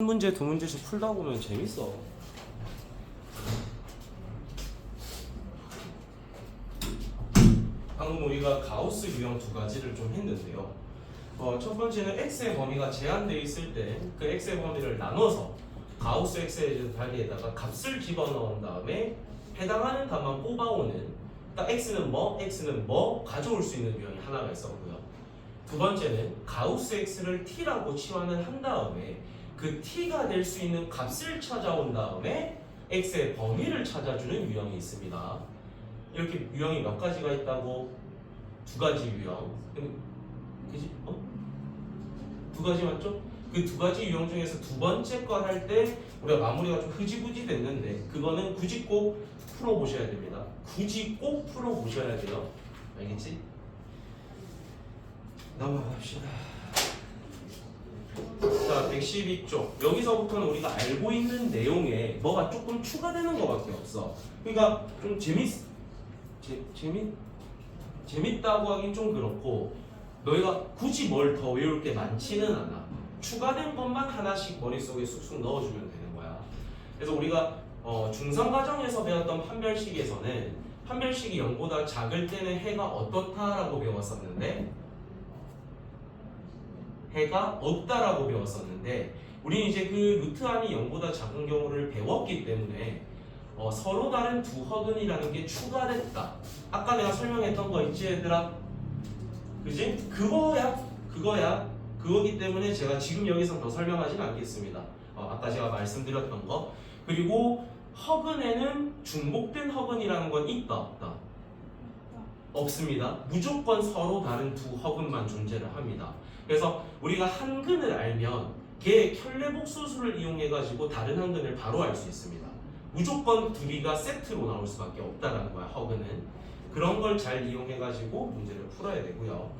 한 문제 두 문제씩 풀다 보면 재밌어. 방금 우리가 가우스 유형 두 가지를 좀 했는데요. 첫 번째는 x의 범위가 제한되어 있을 때 그 x의 범위를 나눠서 가우스 x의 단위에다가 값을 집어넣은 다음에 해당하는 답만 뽑아오는, 그러니까 x는 뭐 가져올 수 있는 유형이 하나가 있었고요. 두 번째는 가우스 x를 t라고 치환을 한 다음에 그 t가 될 수 있는 값을 찾아온 다음에 x의 범위를 찾아주는 유형이 있습니다. 이렇게 유형이 몇 가지가 있다고? 두 가지 유형. 그지? 두 가지 맞죠? 그 두 가지 유형 중에서 두 번째 걸 할 때 우리가 마무리가 좀 흐지부지 됐는데 그거는 굳이 꼭 풀어보셔야 됩니다. 굳이 꼭 풀어보셔야 돼요. 알겠지? 넘어갑시다. 자, 112쪽. 여기서부터는 우리가 알고 있는 내용에 뭐가 조금 추가되는 것밖에 없어. 그러니까 좀 재밌다고 하긴 좀 그렇고 너희가 굳이 뭘 더 외울 게 많지는 않아. 추가된 것만 하나씩 머릿속에 쑥쑥 넣어주면 되는 거야. 그래서 우리가 중상 과정에서 배웠던 판별식에서는 판별식이 0보다 작을 때는 해가 어떻다라고 배웠었는데 해가 없다라고 배웠었는데 우리는 이제 그 루트 안이 0보다 작은 경우를 배웠기 때문에 서로 다른 두 허근이라는 게 추가됐다. 아까 내가 설명했던 거 있지 얘들아? 그지? 그거기 때문에 제가 지금 여기서 더 설명하지는 않겠습니다. 아까 제가 말씀드렸던 거. 그리고 허근에는 중복된 허근이라는 건 있다 없다? 없습니다. 무조건 서로 다른 두 허근만 존재를 합니다. 그래서 우리가 한 근을 알면 걔의 켤레복소수를 이용해 가지고 다른 한 근을 바로 알 수 있습니다. 무조건 둘이가 세트로 나올 수밖에 없다라는 거야. 허근은 그런 걸 잘 이용해 가지고 문제를 풀어야 되고요.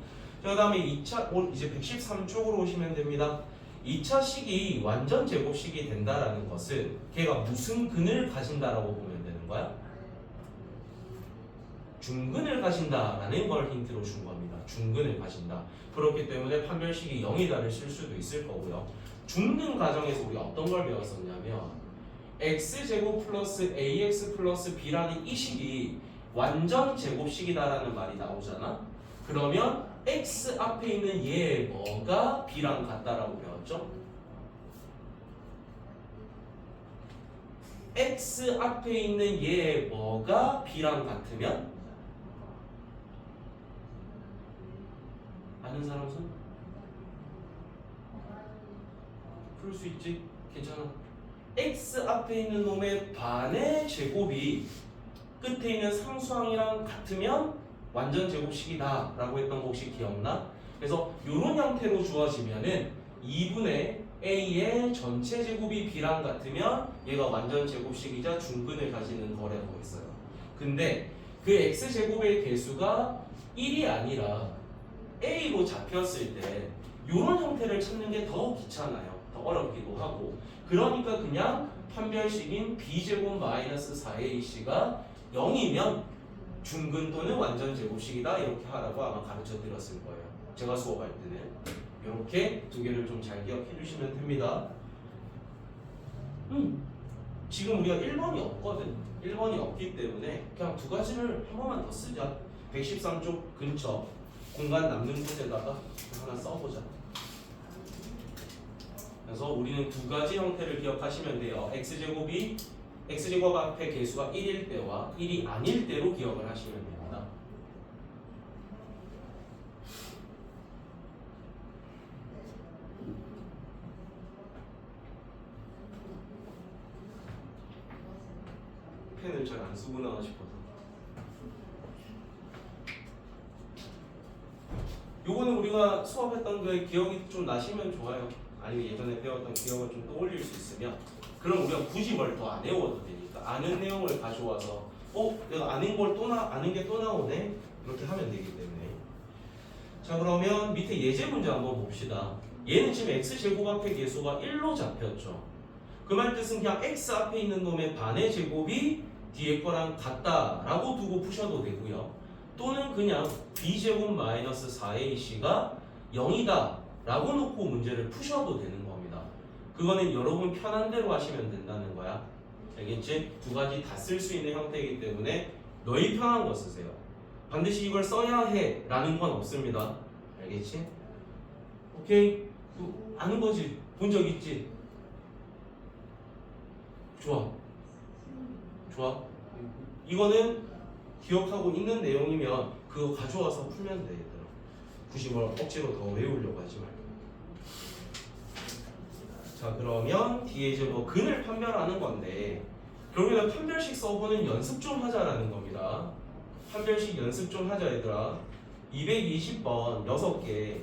자, 그다음에 이제 113쪽으로 오시면 됩니다. 2차 식이 완전 제곱식이 된다라는 것은 걔가 무슨 근을 가진다라고 보면 되는 거야? 중근을 가진다라는 걸 힌트로 준 겁니다. 중근을 가진다. 그렇기 때문에 판별식이 0이다를 쓸 수도 있을 거고요. 중근 과정에서 우리가 어떤 걸 배웠었냐면 x제곱 플러스 ax 플러스 b라는 이 식이 완전 제곱식이다라는 말이 나오잖아. 그러면 x 앞에 있는 얘의 뭐가 b랑 같다라고 배웠죠? x 앞에 있는 얘의 뭐가 b랑 같으면? 아는 사람 손? 풀 수 있지? 괜찮아. x 앞에 있는 놈의 반의 제곱이 끝에 있는 상수항이랑 같으면 완전 제곱식이다 라고 했던 거 혹시 기억나? 그래서 이런 형태로 주어지면은 2분의 a의 전체 제곱이 b랑 같으면 얘가 완전 제곱식이자 중근을 가지는 거라고 했어요. 근데 그 x제곱의 개수가 1이 아니라 a로 잡혔을 때 이런 형태를 찾는 게 더 귀찮아요. 더 어렵기도 하고. 그러니까 그냥 판별식인 b제곱 마이너스 4ac가 0이면 중근 또는 완전 제곱식이다 이렇게 하라고 아마 가르쳐 드렸을 거예요. 제가 수업할 때는 이렇게 두 개를 좀 잘 기억해 주시면 됩니다. 지금 우리가 1번이 없거든. 1번이 없기 때문에 그냥 두 가지를 한 번만 더 쓰자. 113쪽 근처 공간 남는 곳에다가 하나 써보자. 그래서 우리는 두 가지 형태를 기억하시면 돼요. x제곱 앞에 개수가 1일 때와 1이 아닐 때로 기억을 하시면 됩니다. 펜을 잘 안 쓰구나 싶어서. 요거는 우리가 수업했던 거에 기억이 좀 나시면 좋아요. 아니면 예전에 배웠던 기억을 좀 떠올릴 수 있으면 그럼 우리가 굳이 뭘 더 안 외워도 되니까 아는 내용을 가져와서 내가 아는 게 또 나오네 이렇게 하면 되기 때문에. 자, 그러면 밑에 예제 문제 한번 봅시다. 얘는 지금 x제곱 앞에 개수가 1로 잡혔죠. 그 말 뜻은 그냥 x 앞에 있는 놈의 반의 제곱이 뒤에 거랑 같다라고 두고 푸셔도 되고요. 또는 그냥 b제곱 마이너스 4ac가 0이다 라고 놓고 문제를 푸셔도 되는 겁니다. 그거는 여러분 편한 대로 하시면 된다는 거야. 알겠지? 두 가지 다 쓸 수 있는 형태이기 때문에 너희 편한 거 쓰세요. 반드시 이걸 써야 해 라는 건 없습니다. 알겠지? 오케이? 아는 거지? 본 적 있지? 좋아. 좋아. 이거는 기억하고 있는 내용이면 그거 가져와서 풀면 돼, 얘들아. 굳이 뭘 억지로 더 외우려고 하지 말고. 자, 그러면 뒤에 이제 뭐 근을 판별하는 건데, 그러면 판별식 써보는 연습 좀 하자라는 겁니다. 판별식 연습 좀 하자, 얘들아. 220번 6개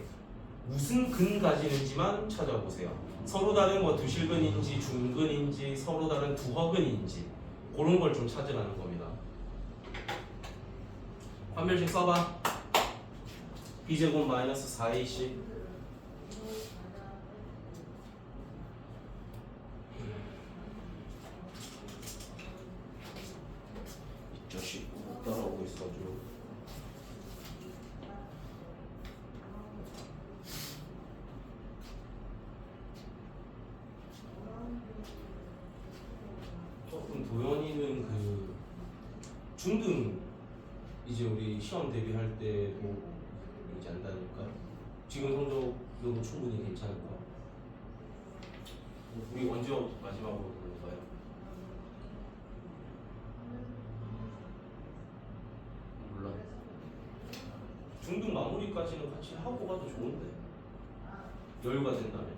무슨 근 가지는지만 찾아보세요. 서로 다른 뭐 두실근인지 중근인지 서로 다른 두허근인지 그런 걸 좀 찾으라는 겁니다. 판별식 써봐. b제곱 마이너스 4ac 이 자식 못 따라오고 있어가지고 그럼 도현이는 그 중등 이제 우리 시험 대비할 때도 이제 안다니까. 지금 성적으로 충분히 괜찮을까? 우리 언제 마지막으로 볼까요? 몰라. 중등 마무리까지는 같이 하고 가도 좋은데 여유가 된다면.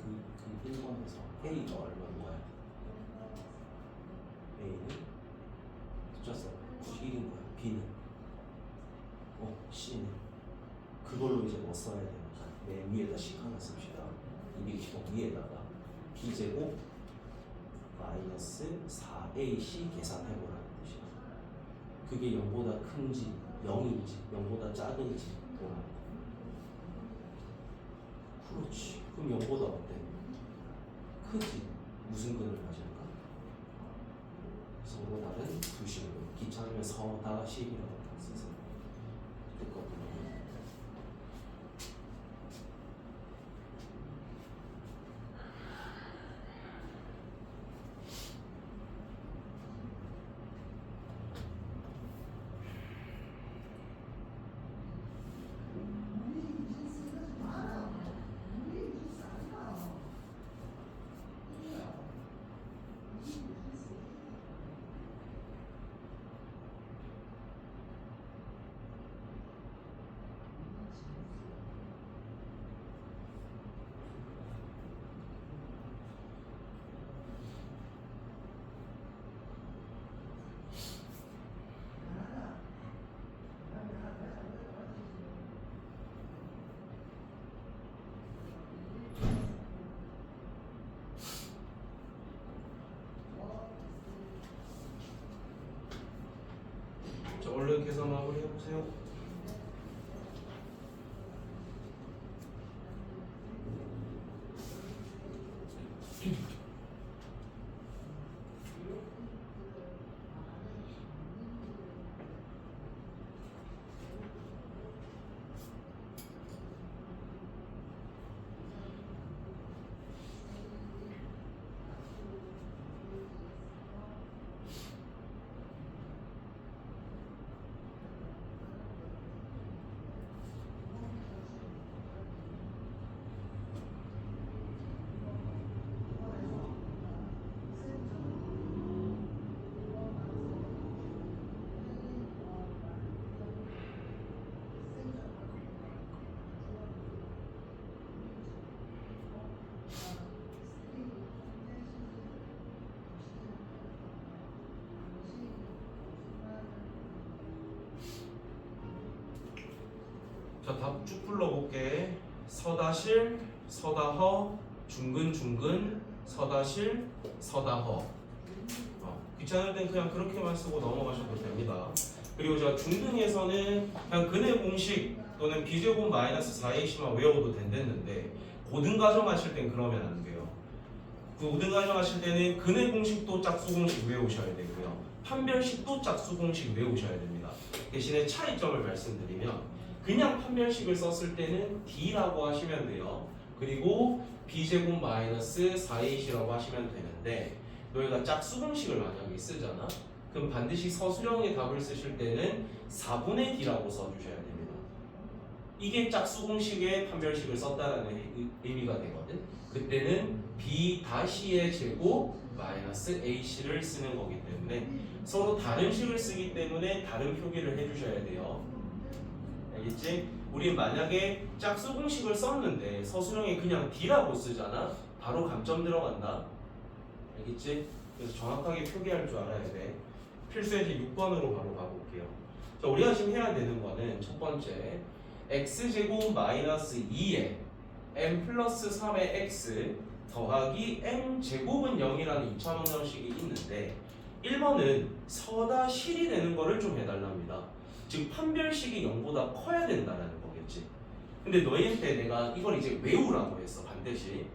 그 1번에서 A가 얼마인 거야? A는 숫자 91인 거야. B는 C는 그걸로 이제 뭐 써야 되니까 맨 위에다 식 하나 씁시다. 220번 위에다가 B제곱 마이너스 4AC 계산해보라는 뜻이야. 그게 0보다 큰지 0인지 0보다 작은지 보라는 거야. 그렇지. 그럼 0보다 어때? 크지? 무슨 근을 가질까? 서로 다른 두식을 귀찮으면 서다식이라고 쓰세요. 됐거든요. 자, 얼른 계산 마무리 해보세요. 자, 답 쭉 불러볼게. 서다실, 서다허, 중근, 서다실, 서다허. 귀찮을 땐 그냥 그렇게만 쓰고 넘어가셔도 됩니다. 그리고 자, 중등에서는 그냥 근의 공식 또는 b제곱 마이너스 4ac만 외워도 된댔는데 고등 가정하실 땐 그러면 안 돼요. 그 5등 가정하실 때는 근의 공식도 짝수 공식 외우셔야 되고요. 판별식도 짝수 공식 외우셔야 됩니다. 대신에 차이점을 말씀드리면 그냥 판별식을 썼을 때는 D라고 하시면 돼요. 그리고 B제곱 마이너스 4AC라고 하시면 되는데 너희가 짝수 공식을 만약에 쓰잖아. 그럼 반드시 서술형의 답을 쓰실 때는 4분의 D라고 써주셔야 됩니다. 이게 짝수 공식의 판별식을 썼다라는 의미가 되거든. 그때는 B-의 제곱 마이너스 AC를 쓰는 거기 때문에 서로 다른 식을 쓰기 때문에 다른 표기를 해주셔야 돼요. 알겠지? 우리 만약에 짝수 공식을 썼는데 서술형에 그냥 D라고 쓰잖아. 바로 감점 들어간다. 알겠지? 그래서 정확하게 표기할 줄 알아야 돼. 필수에서 6번으로 바로 가볼게요. 자, 우리가 지금 해야 되는 거는 첫 번째 x제곱 마이너스 2에 m 플러스 3의 x 더하기 m제곱은 0이라는 2차 방정식이 있는데 1번은 서다 실이 되는 거를 좀 해달랍니다. 즉 판별식이 0보다 커야 된다는 거겠지. 근데 너희한테 내가 이걸 이제 외우라고 했어. 반드시.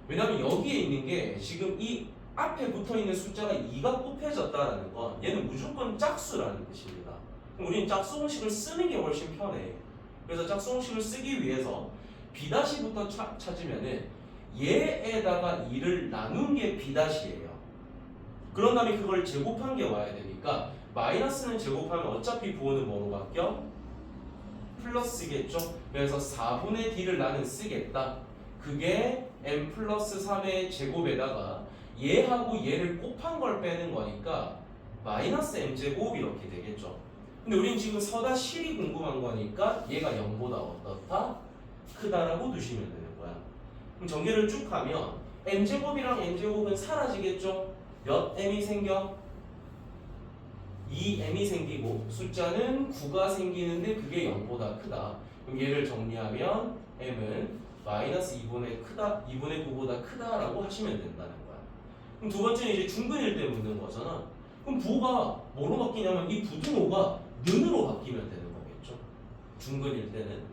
왜냐면 여기에 있는 게 지금 이 앞에 붙어있는 숫자가 2가 곱해졌다라는 건 얘는 무조건 짝수라는 뜻입니다. 그럼 우리는 짝수 공식을 쓰는 게 훨씬 편해. 그래서 짝수 공식을 쓰기 위해서 B-부터 찾으면은 얘에다가 2를 나눈 게 B-예요. 그런 다음에 그걸 제곱한 게 와야 되니까 마이너스는 제곱하면 어차피 부호는 뭐로 바뀌어? 플러스겠죠? 그래서 4분의 D를 나는 쓰겠다. 그게 m 플러스 3의 제곱에다가 얘하고 얘를 곱한 걸 빼는 거니까 마이너스 m제곱 이렇게 되겠죠. 근데 우린 지금 서다 실이 궁금한 거니까 얘가 0보다 어떻다? 크다라고 두시면 되는 거야. 그럼 전개를 쭉 하면 m제곱이랑 m제곱은 사라지겠죠? 몇 m이 생겨? 2m이 생기고 숫자는 9가 생기는데 그게 0보다 크다. 그럼 얘를 정리하면 m은 마이너스 2분의 9보다 크다라고 하시면 된다는 거야. 그럼 두 번째는 이제 중근일 때 묻는 거잖아. 그럼 부호가 뭐로 바뀌냐면 이 부등호가 는으로 바뀌면 되는 거겠죠. 중근일 때는.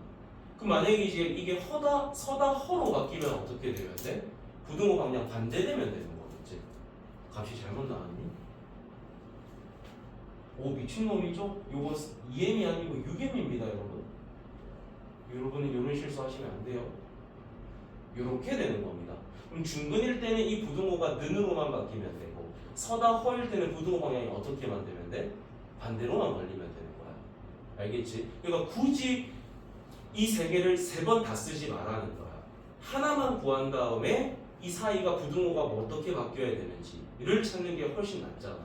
그럼 만약에 이제 이게 서다 허로 바뀌면 어떻게 되면 돼? 부등호가 그냥 반대되면 되는 거겠지. 값이 잘못 나왔니? 오 미친놈이죠? 요거 2m이 아니고 6m입니다 여러분. 여러분은 이런 실수 하시면 안 돼요. 이렇게 되는 겁니다. 그럼 중근일 때는 이 부등호가 는으로만 바뀌면 되고 서다 허일 때는 부등호 방향이 어떻게 만들면 돼? 반대로만 걸리면 되는 거야. 알겠지? 그러니까 굳이 이 세 개를 3번 다 쓰지 말라는 거야. 하나만 구한 다음에 이 사이가 부등호가 뭐 어떻게 바뀌어야 되는지를 찾는 게 훨씬 낫잖아.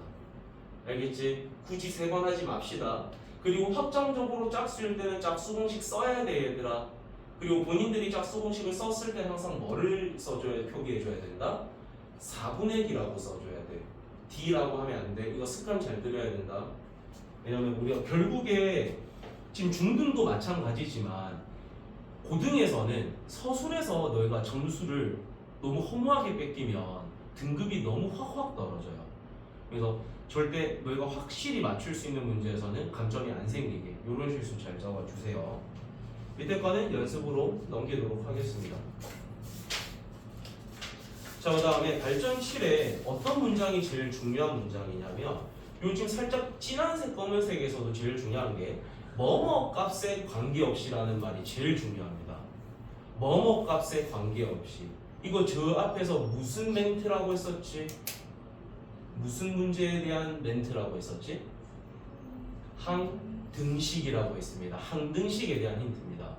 알겠지? 굳이 3번 하지 맙시다. 그리고 확정적으로 짝수일 때는 짝수 공식 써야 돼 얘들아. 그리고 본인들이 짝수 공식을 썼을 때 항상 뭐를 표기해줘야 된다? 4분의 D라고 써줘야 돼. D라고 하면 안 돼. 이거 습관 잘 들여야 된다. 왜냐면 우리가 결국에 지금 중등도 마찬가지지만 고등에서는 서술에서 너희가 점수를 너무 허무하게 뺏기면 등급이 너무 확 떨어져요. 그래서 절대 너희가 확실히 맞출 수 있는 문제에서는 감점이 안 생기게 이런 실수 잘 적어주세요. 밑에 거는 연습으로 넘기도록 하겠습니다. 자, 그 다음에 발전 7에 어떤 문장이 제일 중요한 문장이냐면 요 지금 살짝 진한색 검은색에서도 제일 중요한 게 뭐뭐 값에 관계없이라는 말이 제일 중요합니다. 뭐뭐 값에 관계없이. 이거 저 앞에서 무슨 멘트라고 했었지? 무슨 문제에 대한 멘트라고 했었지? 항등식이라고 했습니다. 항등식에 대한 힌트입니다.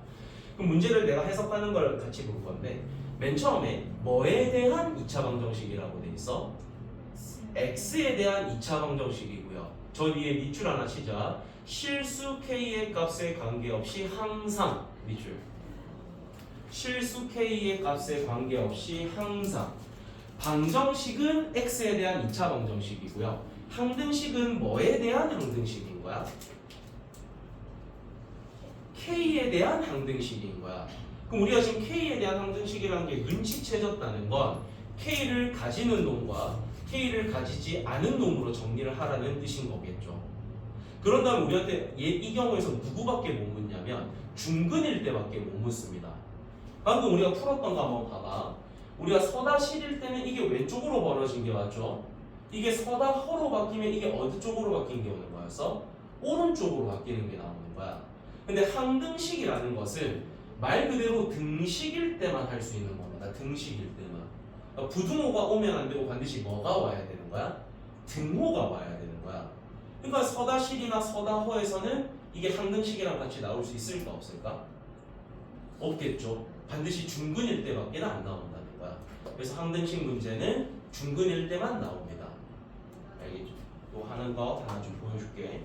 그럼 문제를 내가 해석하는 걸 같이 볼 건데 맨 처음에 뭐에 대한 2차 방정식이라고 돼 있어? x에 대한 2차 방정식이고요. 저 위에 밑줄 하나 치자. 실수 k의 값에 관계없이 항상 밑줄. 실수 k의 값에 관계없이 항상. 방정식은 x에 대한 2차 방정식이고요. 항등식은 뭐에 대한 항등식인 거야? k에 대한 항등식인 거야. 그럼 우리가 지금 k에 대한 항등식이라는 게 눈치채졌다는 건 k를 가지는 놈과 k를 가지지 않은 놈으로 정리를 하라는 뜻인 거겠죠. 그런 다음에 우리한테 이 경우에서 누구밖에 못 묻냐면 중근일 때밖에 못 묻습니다. 방금 우리가 풀었던 거 한번 봐봐. 우리가 서다실일 때는 이게 왼쪽으로 벌어진 게 맞죠? 이게 서다허로 바뀌면 이게 어디 쪽으로 바뀐 게 오는 거였어? 오른쪽으로 바뀌는 게 나오는 거야. 근데 항등식이라는 것은 말 그대로 등식일 때만 할 수 있는 겁니다. 등식일 때만. 그러니까 부등호가 오면 안 되고 반드시 뭐가 와야 되는 거야? 등호가 와야 되는 거야. 그러니까 서다실이나 서다허에서는 이게 항등식이랑 같이 나올 수 있을까 없을까? 없겠죠. 반드시 중근일 때밖에 안 나온다는 거야. 그래서 항등식 문제는 중근일 때만 나옵니다. 알겠죠? 또 하는 거 하나 좀 보여줄게.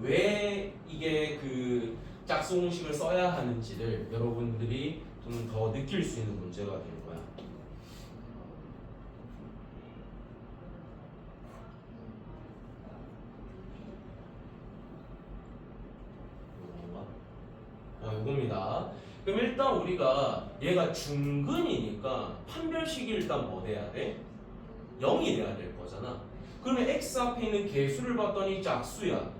왜 이게 그 짝수공식을 써야 하는지를 여러분들이 좀 더 느낄 수 있는 문제가 될 거야. 요겁니다. 그럼 일단 우리가 얘가 중근이니까 판별식이 일단 뭐 돼야 돼? 0이 돼야 될 거잖아. 그러면 x 앞에 있는 개수를 봤더니 짝수야.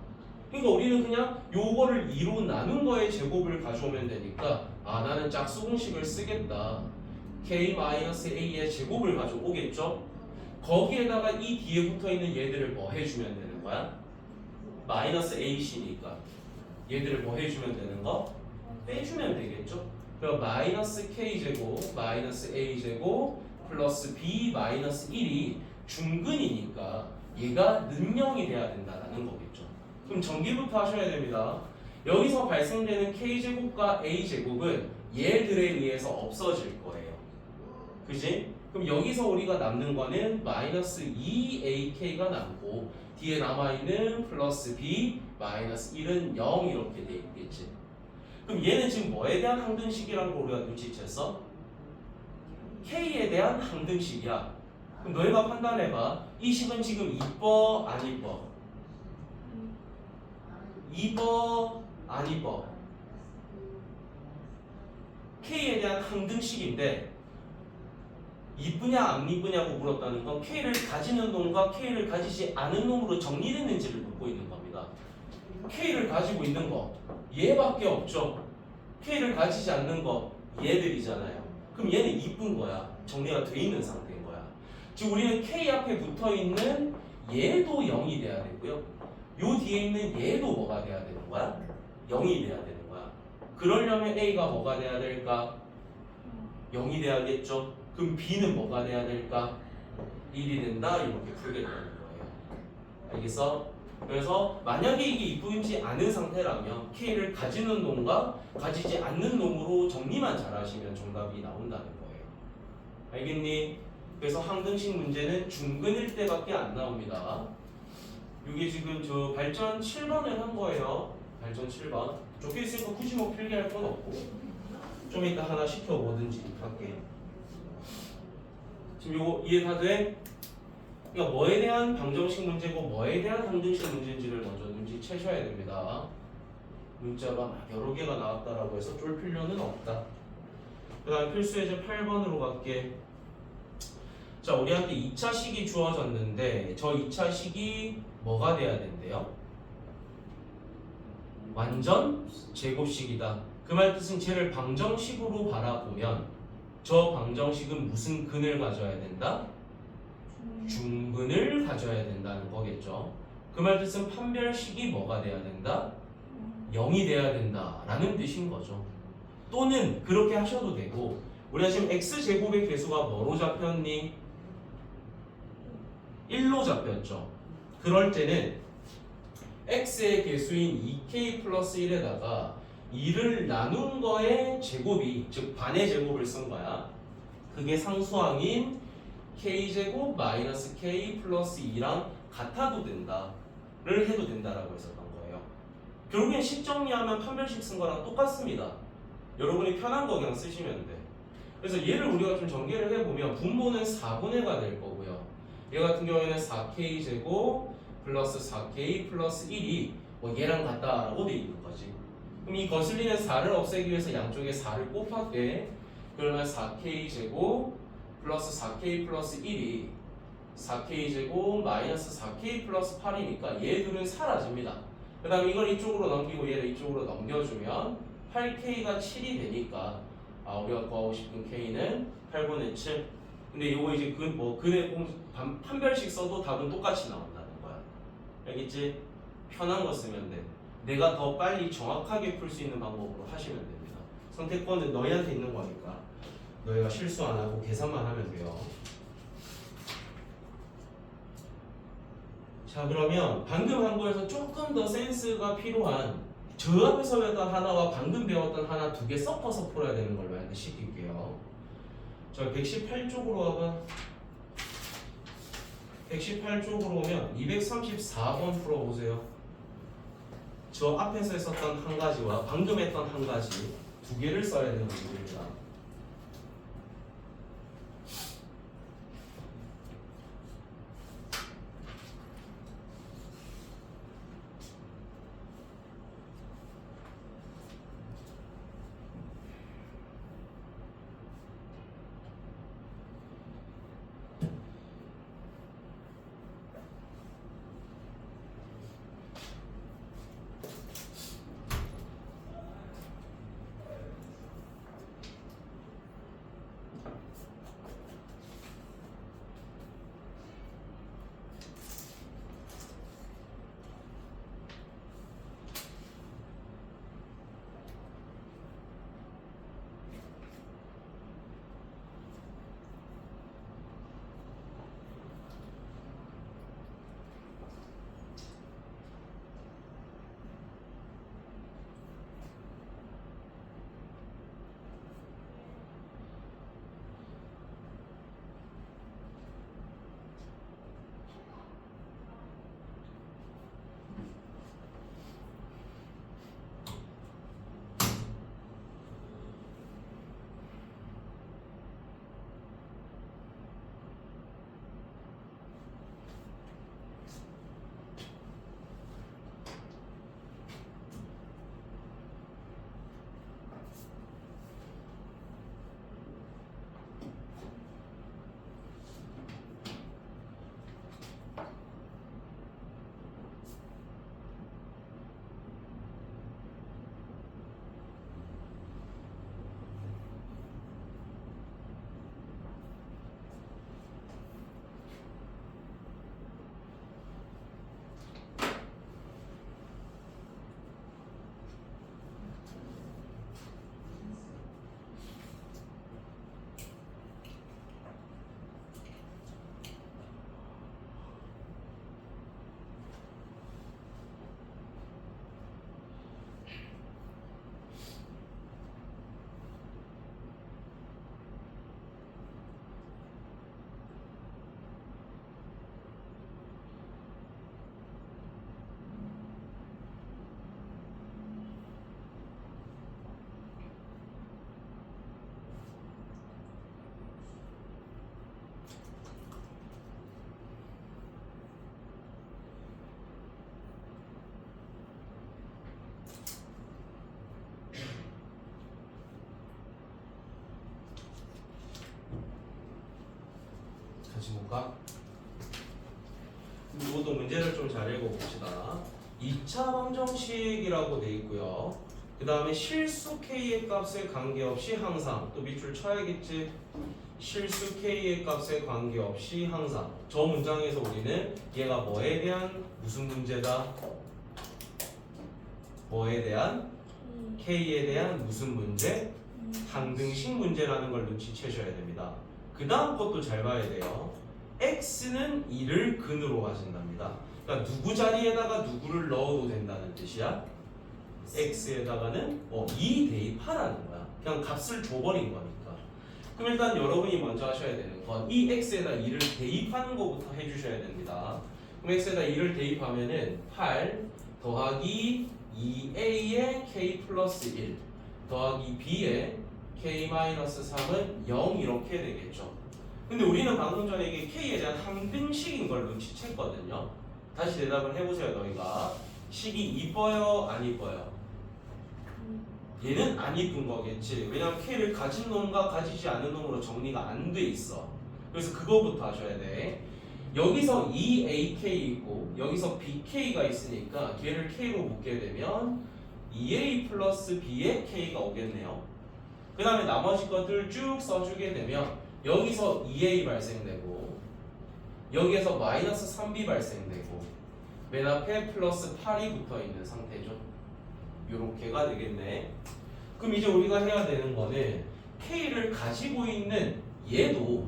그러니까 우리는 그냥 요거를 2로 나눈 거의 제곱을 가져오면 되니까 아 나는 짝수 공식을 쓰겠다. k-a의 제곱을 가져오겠죠? 거기에다가 이 뒤에 붙어있는 얘들을 뭐 해주면 되는 거야? 마이너스 ac니까 얘들을 뭐 해주면 되는 거? 빼주면 되겠죠? 그럼 마이너스 k제곱 마이너스 a제곱 플러스 b 마이너스 1이 중근이니까 얘가 는영이 돼야 된다는 거겠죠. 그럼 전기부터 하셔야 됩니다. 여기서 발생되는 k제곱과 a제곱은 얘들에 의해서 없어질 거예요. 그지? 그럼 여기서 우리가 남는 거는 마이너스 2ak가 남고 뒤에 남아있는 플러스 b 마이너스 1은 0 이렇게 돼 있겠지. 그럼 얘는 지금 뭐에 대한 항등식이라는 걸 우리가 눈치챘어? k에 대한 항등식이야. 그럼 너희가 판단해봐. 이 식은 지금 이뻐 안 이뻐? 이뻐 안 이뻐? k에 대한 항등식인데 이쁘냐 안 이쁘냐고 물었다는 건 k를 가지는 놈과 k를 가지지 않은 놈으로 정리됐는지를 묻고 있는 겁니다. k를 가지고 있는 거 얘밖에 없죠. k를 가지지 않는 거 얘들이잖아요. 그럼 얘는 이쁜 거야. 정리가 돼 있는 상태인 거야. 즉 우리는 k 앞에 붙어 있는 얘도 0이 돼야 되고요. 요 뒤에 있는 얘도 뭐가 돼야 되는 거야? 0이 돼야 되는 거야. 그러려면 a가 뭐가 돼야 될까? 0이 돼야겠죠. 그럼 b는 뭐가 돼야 될까? 1이 된다. 이렇게 풀게 되는 거예요. 알겠어? 그래서 만약에 이게 이쁘지 않은 상태라면 k를 가지는 놈과 가지지 않는 놈으로 정리만 잘 하시면 정답이 나온다는 거예요. 알겠니? 그래서 항등식 문제는 중근일 때밖에 안 나옵니다. 이게 지금 저 발전 7번을 한 거예요. 발전 7번. 적혀 있으니까 굳이 뭐 필기할 건 없고 좀 이따 하나 시켜보든지 할게. 지금 요거 이해 다 돼? 그러니까 뭐에 대한 방정식 문제고 뭐에 대한 항등식 문제인지를 먼저 눈치채셔야 됩니다. 문자가 막 여러 개가 나왔다라고 해서 쫄 필요는 없다. 그 다음 필수예제 8번으로 갈게. 자, 우리한테 2차 식이 주어졌는데 저 2차 식이 뭐가 돼야 된대요? 완전 제곱식이다. 그 말 뜻은 쟤를 방정식으로 바라보면 저 방정식은 무슨 근을 가져야 된다? 중근을 가져야 된다는 거겠죠. 그 말 뜻은 판별식이 뭐가 돼야 된다? 0이 돼야 된다라는 뜻인 거죠. 또는 그렇게 하셔도 되고 우리가 지금 x제곱의 개수가 뭐로 잡혔니? 1로 잡혔죠. 그럴 때는 x의 개수인 2k 플러스 1에다가 2를 나눈 거의 제곱이 즉 반의 제곱을 쓴 거야. 그게 상수항인 k제곱 마이너스 k 플러스 2랑 같아도 된다를 해도 된다라고 했었던 거예요. 결국엔 식 정리하면 판별식 쓴 거랑 똑같습니다. 여러분이 편한 거 그냥 쓰시면 돼. 그래서 얘를 우리가 좀 전개를 해보면 분모는 4분의가 될 거고요. 얘 같은 경우에는 4k 제곱 플러스 4k 플러스 1이 뭐 얘랑 같다라고 돼 있는 거지. 그럼 이 거슬리는 4를 없애기 위해서 양쪽에 4를 곱할게. 그러면 4k 제곱 플러스 4k 플러스 1이 4k 제곱 마이너스 4k 플러스 8이니까 얘들은 사라집니다. 그 다음 이걸 이쪽으로 넘기고 얘를 이쪽으로 넘겨주면 8k가 7이 되니까 우리가 구하고 싶은 k는 8분의 7. 근데 이거 이제 근의 판별식 써도 답은 똑같이 나온다는 거야. 알겠지? 편한 거 쓰면 돼. 내가 더 빨리 정확하게 풀 수 있는 방법으로 하시면 됩니다. 선택권은 너희한테 있는 거니까 너희가 실수 안 하고 계산만 하면 돼요. 자, 그러면 방금 한 거에서 조금 더 센스가 필요한 저 앞에서 배웠던 하나와 방금 배웠던 하나 두 개 섞어서 풀어야 되는 걸로 이렇게 시킬게요. 자, 118쪽으로 와봐. 118쪽으로 오면 234번 풀어보세요. 저 앞에서 했었던 한 가지와 방금 했던 한 가지 두 개를 써야 되는 문제입니다. 같이 볼까? 이것도 문제를 좀 잘 읽어봅시다. 2차 방정식이라고 돼 있고요. 그 다음에 실수 k의 값에 관계없이 항상, 또 밑줄 쳐야겠지. 실수 k의 값에 관계없이 항상. 저 문장에서 우리는 얘가 뭐에 대한 무슨 문제다? 뭐에 대한? k에 대한 무슨 문제? 항등식 문제라는 걸 눈치채셔야 됩니다. 그 다음 것도 잘 봐야 돼요. x는 2를 근으로 가진답니다. 그러니까 누구 자리에다가 누구를 넣어도 된다는 뜻이야. x에다가는 2 대입하라는 거야. 그냥 값을 줘버린 거니까. 그럼 일단 여러분이 먼저 하셔야 되는 건 이 x에다 2를 대입하는 것부터 해주셔야 됩니다. 그럼 x에다 2를 대입하면은 8 더하기 2a의 k 플러스 1 더하기 b의 k-3은 0 이렇게 되겠죠. 근데 우리는 방금 전에 이게 k에 대한 항등식인 걸 눈치챘거든요. 다시 대답을 해보세요. 너희가 식이 이뻐요? 안 이뻐요? 얘는 안 이쁜 거겠지. 왜냐면 k를 가진 놈과 가지지 않은 놈으로 정리가 안 돼 있어. 그래서 그거부터 하셔야 돼. 여기서 2ak 있고 여기서 bk가 있으니까 걔를 k로 묶게 되면 2a 플러스 b의 k가 오겠네요. 그 다음에 나머지 것들 쭉 써주게 되면 여기서 2a 발생되고 여기에서 마이너스 3b 발생되고 맨 앞에 플러스 8이 붙어있는 상태죠. 요렇게가 되겠네. 그럼 이제 우리가 해야 되는 거는 K를 가지고 있는 얘도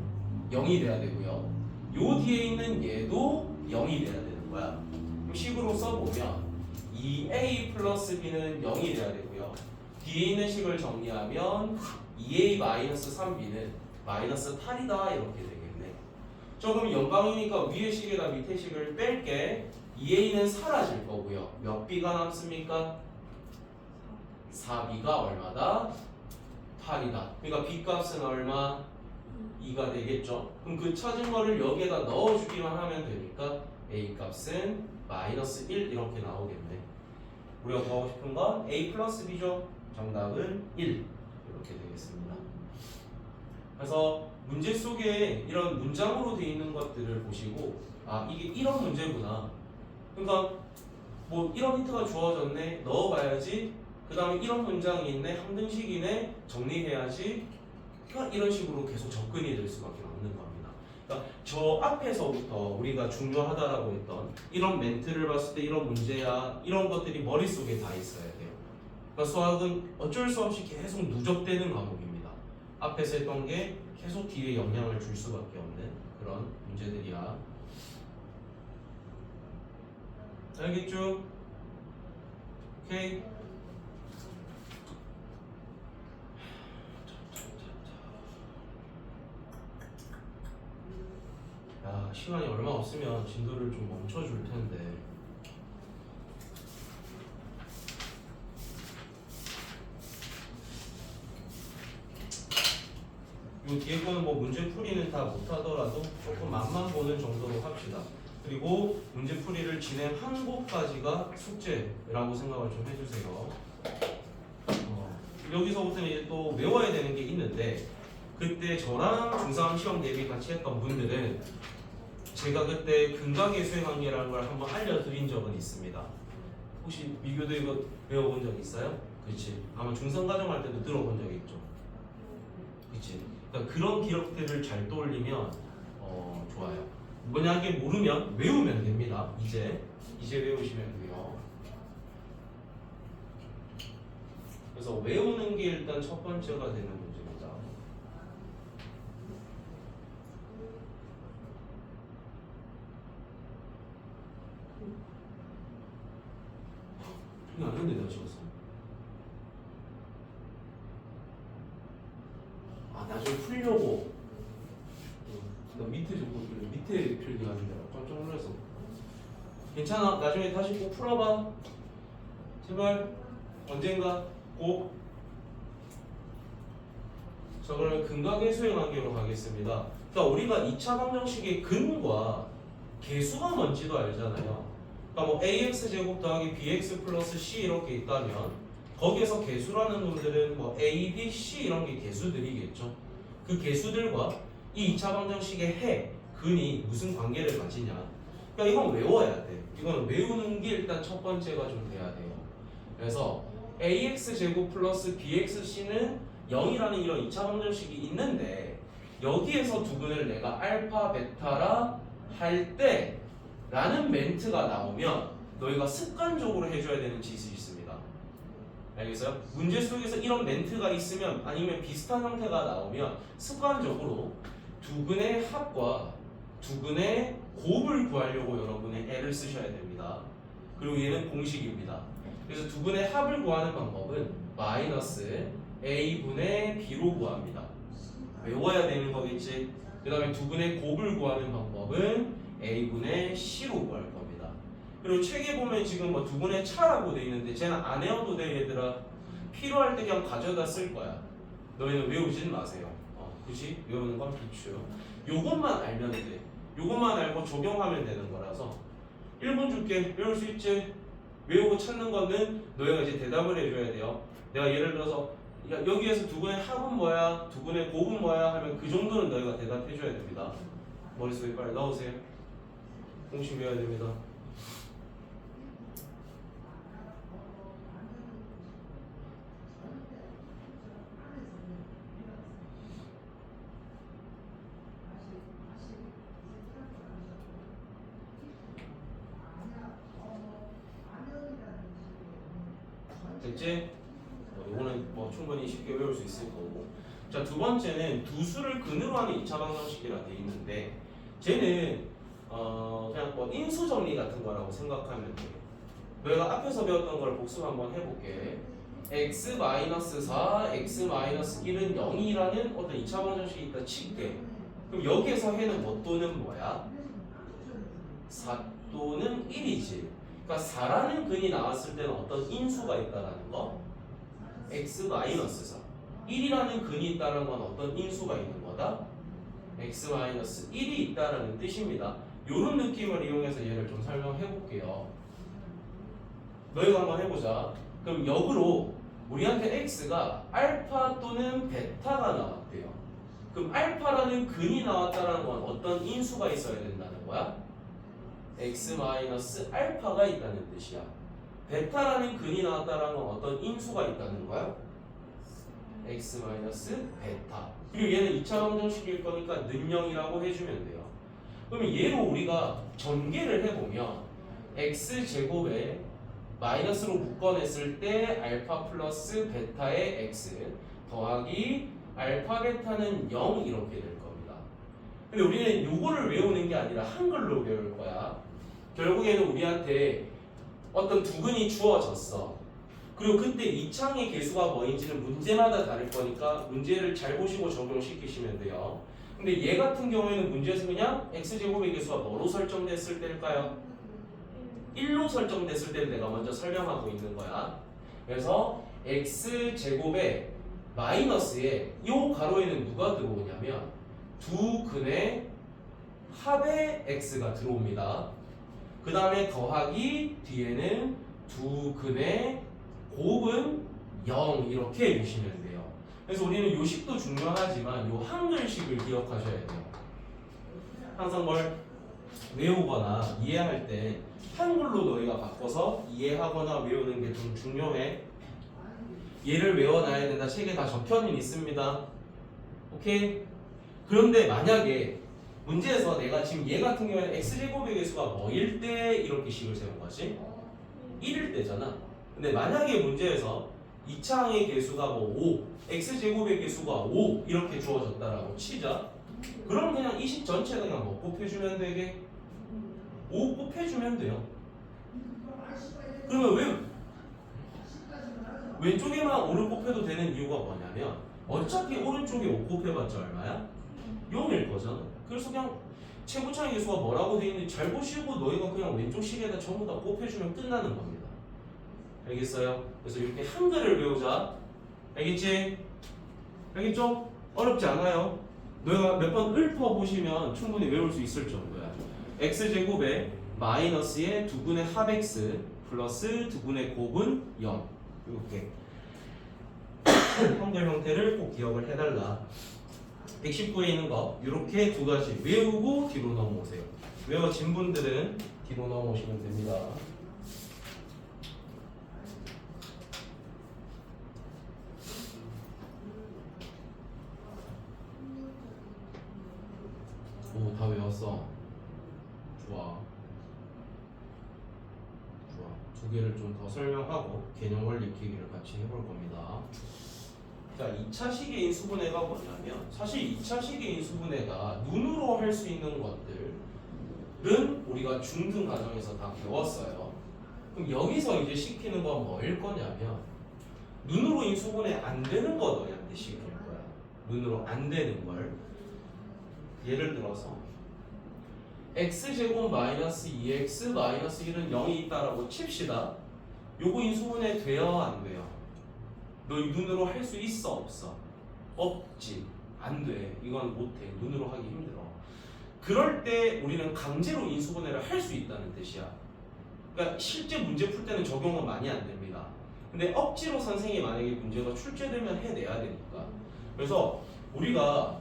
0이 돼야 되고요. 요 뒤에 있는 얘도 0이 돼야 되는 거야. 그럼 식으로 써보면 2a 플러스 b는 0이 돼야 되고요. 뒤에 있는 식을 정리하면 2a 마이너스 3b는 마이너스 8이다 이렇게 되겠네. 저 그럼 영광이니까 위에 식에다 밑에 식을 뺄게. 2a는 사라질 거고요. 몇 b가 남습니까? 4b가 얼마다? 8이다. 그러니까 b 값은 얼마? 2가 되겠죠. 그럼 그 찾은 거를 여기에다 넣어주기만 하면 되니까 a 값은 마이너스 1 이렇게 나오겠네. 우리가 구하고 싶은 건 a 플러스 b죠. 정답은 1 이렇게 되겠습니다. 그래서 문제 속에 이런 문장으로 되어 있는 것들을 보시고 아 이게 이런 문제구나. 그러니까 뭐 이런 힌트가 주어졌네. 넣어봐야지. 그 다음에 이런 문장이 있네. 함등식이네. 정리해야지. 그러니까 이런 식으로 계속 접근이 될 수밖에 없는 겁니다. 그러니까 저 앞에서부터 우리가 중요하다라고 했던 이런 멘트를 봤을 때 이런 문제야 이런 것들이 머릿속에 다 있어야 돼요. 그러니까 수학은 어쩔 수 없이 계속 누적되는 과목입니다. 앞에서 했던 게 계속 뒤에 영향을 줄 수밖에 없는 그런 문제들이야. 알겠죠? 오케이. 야, 시간이 얼마 없으면 진도를 좀 멈춰줄 텐데. 요 뒤에 거는 뭐 문제 풀이는 다 못하더라도 조금 맛만 보는 정도로 합시다. 그리고 문제 풀이를 진행한 곳까지가 숙제라고 생각을 좀 해주세요. 여기서부터는 이제 또 외워야 되는 게 있는데 그때 저랑 중3 시험 대비 같이 했던 분들은 제가 그때 근각의 수행관계라는 걸 한번 알려드린 적은 있습니다. 혹시 미교도 이거 배워본 적 있어요? 그렇지. 아마 중3 과정 할 때도 들어본 적 있죠. 그렇지. 그러니까 그런 기억들을 잘 떠올리면 좋아요. 만약에 모르면 외우면 됩니다. 이제 외우시면 돼요. 그래서 외우는 게 일단 첫 번째가 되는 문제입니다. 이거 안 했는데 내가 찍었어. 아 나중에 풀려고 나 밑에 적었길래 밑에 필기하는데 깜짝 놀랐어. 괜찮아. 나중에 다시 꼭 풀어봐. 제발 언젠가 꼭. 자 그러면 근각의 수행관계로 가겠습니다. 그러니까 우리가 2차 방정식의 근과 개수가 뭔지도 알잖아요. 그러니까 뭐 ax 제곱 더하기 bx 플러스 c 이렇게 있다면 거기에서 개수라는 놈들은 뭐 a, b, c 이런 게 개수들이겠죠. 그 개수들과 이 2차 방정식의 해, 근이 무슨 관계를 가지냐. 그러니까 이건 외워야 돼. 이거는 외우는 게 일단 첫 번째가 좀 돼야 돼요. 그래서 ax 제곱 플러스 bxc는 0이라는 이런 2차 방정식이 있는데 여기에서 두근을 내가 알파 베타라 할 때 라는 멘트가 나오면 너희가 습관적으로 해줘야 되는 짓이 있습니다. 알겠어요? 문제 속에서 이런 멘트가 있으면 아니면 비슷한 형태가 나오면 습관적으로 두근의 합과 두근의 곱을 구하려고 여러분의 애를 쓰셔야 됩니다. 그리고 얘는 공식입니다. 그래서 두근의 합을 구하는 방법은 마이너스 a분의 b로 구합니다. 외워야 되는 거겠지. 그 다음에 두근의 곱을 구하는 방법은 a분의 c로 구할 겁니다. 그리고 책에 보면 지금 뭐 두근의 차라고 돼 있는데 쟤는 안 외워도 돼 얘들아. 필요할 때 그냥 가져다 쓸 거야. 너희는 외우진 마세요. 그치? 외우는 건 비추요. 요것만 알면 돼. 요것만 알고 적용하면 되는 거라서 1분 줄게. 외울 수 있지? 외우고 찾는 거는 너희가 이제 대답을 해줘야 돼요. 내가 예를 들어서 여기에서 두근의 합은 뭐야? 두근의 곱은 뭐야? 하면 그 정도는 너희가 대답해줘야 됩니다. 머릿속에 빨리 넣으세요. 공식 외워야 됩니다. 됐지? 이거는 뭐 충분히 쉽게 외울 수 있을 거고. 자, 두 번째는 두 수를 근으로 하는 2차 방정식이라 돼 있는데 쟤는 그냥 뭐 인수 정리 같은 거라고 생각하면 돼. 너희가 앞에서 배웠던 걸 복습 한번 해볼게. x-4, x-1은 0이라는 어떤 2차 방정식이 있다 칠게. 그럼 여기에서 해는 뭐 또는 뭐야? 4 또는 1이지. 그러니까 4라는 근이 나왔을 때는 어떤 인수가 있다라는 거? x-4. 1이라는 근이 있다는 건 어떤 인수가 있는 거다? x-1이 있다라는 뜻입니다. 이런 느낌을 이용해서 얘를 좀 설명해 볼게요. 너희가 한번 해보자. 그럼 역으로 우리한테 x가 알파 또는 베타가 나왔대요. 그럼 알파라는 근이 나왔다는 건 어떤 인수가 있어야 된다는 거야? x-알파가 있다는 뜻이야. 베타라는 근이 나왔다는 건 어떤 인수가 있다는 거야? x-베타. 그리고 얘는 2차 방정식일 거니까 는영이라고 해주면 돼요. 그러면 얘로 우리가 전개를 해보면 x제곱에 마이너스로 묶어냈을 때 알파 플러스 베타의 x 더하기 알파 베타는 0 이렇게 될 겁니다. 근데 우리는 요거를 외우는 게 아니라 한글로 배울 거야. 결국에는 우리한테 어떤 두 근이 주어졌어. 그리고 그때 이 창의 개수가 뭐인지는 문제마다 다를 거니까 문제를 잘 보시고 적용시키시면 돼요. 근데 얘 같은 경우에는 문제에서 그냥 x제곱의 개수가 뭐로 설정됐을 때일까요? 1로 설정됐을 때를 내가 먼저 설명하고 있는 거야. 그래서 x제곱의 마이너스에 이 가로에는 누가 들어오냐면 두 근의 합의 x가 들어옵니다. 그 다음에 더하기 뒤에는 두 근의 곱은 0 이렇게 해주시면 돼요. 그래서 우리는 요식도 중요하지만 요 한글식을 기억하셔야 돼요. 항상 뭘 외우거나 이해할 때 한글로 너희가 바꿔서 이해하거나 외우는 게 좀 중요해. 얘를 외워놔야 된다. 책에 다 적혀는 있습니다. 오케이? 그런데 만약에 문제에서 내가 지금 얘 같은 경우에는 x제곱의 개수가 뭐일 때 이렇게 식을 세운 거지? 1일 때잖아. 근데 만약에 문제에서 2차항의 개수가 뭐 5, x제곱의 개수가 5 이렇게 주어졌다라고 치자. 그럼 그냥 이 식 전체 그냥 뭐 곱해주면 되게 5 곱해주면 돼요. 그러면 왜 왼쪽에만 5를 곱해도 되는 이유가 뭐냐면 어차피 오른쪽에 5 곱해봤자 얼마야? 0일 거잖아. 그래서 그냥 최고차의 개수가 뭐라고 돼 있는지 잘 보시고 너희가 그냥 왼쪽 식에다 전부 다 곱해주면 끝나는 겁니다. 알겠어요? 그래서 이렇게 한글을 배우자. 알겠지? 알겠죠? 어렵지 않아요. 너희가 몇 번 읊어보시면 충분히 외울 수 있을 정도야. x제곱에 마이너스의 두근의 합 x 플러스 두근의 곱은 0 이렇게 한글 형태를 꼭 기억을 해달라. 119에 있는 거 이렇게 두 가지 외우고 뒤로 넘어오세요. 외워진 분들은 뒤로 넘어오시면 됩니다. 오, 다 외웠어. 좋아. 두 개를 좀 더 설명하고 개념 원리 익히기를 같이 해볼 겁니다. 자, 2차 시계인 수분해가 뭐냐면 사실 2차 시계인 수분해가 눈으로 할 수 있는 것들은 우리가 중등 과정에서 다 배웠어요. 그럼 여기서 이제 시키는 건 뭐일 거냐면 눈으로 인수분해 안 되는 거 너희한테 시킬 거야. 눈으로 안 되는 걸. 예를 들어서 x제곱 마이너스 2x 마이너스 1은 0이 있다라고 칩시다. 요거 인수분해 돼요? 안 돼요? 너희 눈으로 할 수 있어? 없어? 없지. 안 돼. 이건 못해. 눈으로 하기 힘들어. 그럴 때 우리는 강제로 인수분해를 할 수 있다는 뜻이야. 그러니까 실제 문제 풀 때는 적용은 많이 안 됩니다. 근데 억지로 선생님이 만약에 문제가 출제되면 해내야 되니까. 그래서 우리가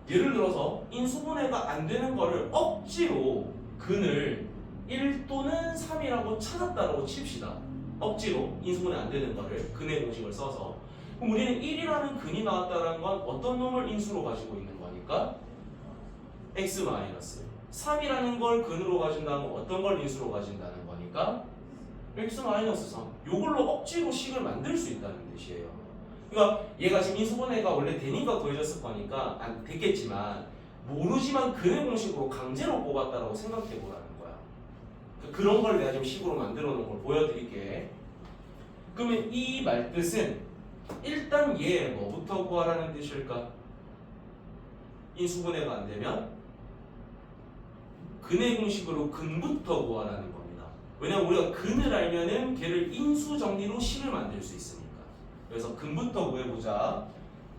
예를 들어서 인수분해가 안 되는 거를 억지로 근을 1 또는 3이라고 찾았다고 칩시다. 억지로 인수분해 안 되는 거를 근의 공식을 써서. 그럼 우리는 1이라는 근이 나왔다는 건 어떤 놈을 인수로 가지고 있는 거니까? x 마이너스 3이라는 걸 근으로 가진다는 건 어떤 걸 인수로 가진다는 거니까? x 마이너스 3. 요걸로 억지로 식을 만들 수 있다는 뜻이에요. 그러니까 얘가 지금 인수분해가 원래 되니까 구해졌을 거니까 안 됐겠지만 모르지만 근의 공식으로 강제로 뽑았다라고 생각해 보라는 거야. 그런 걸 내가 지금 식으로 만들어 놓은 걸 보여드릴게. 그러면 이 말뜻은 일단 얘 뭐부터 구하라는 뜻일까? 인수분해가 안 되면 근의 공식으로 근부터 구하라는 겁니다. 왜냐면 우리가 근을 알면은 걔를 인수 정리로 식을 만들 수 있으니까. 그래서 근부터 구해보자.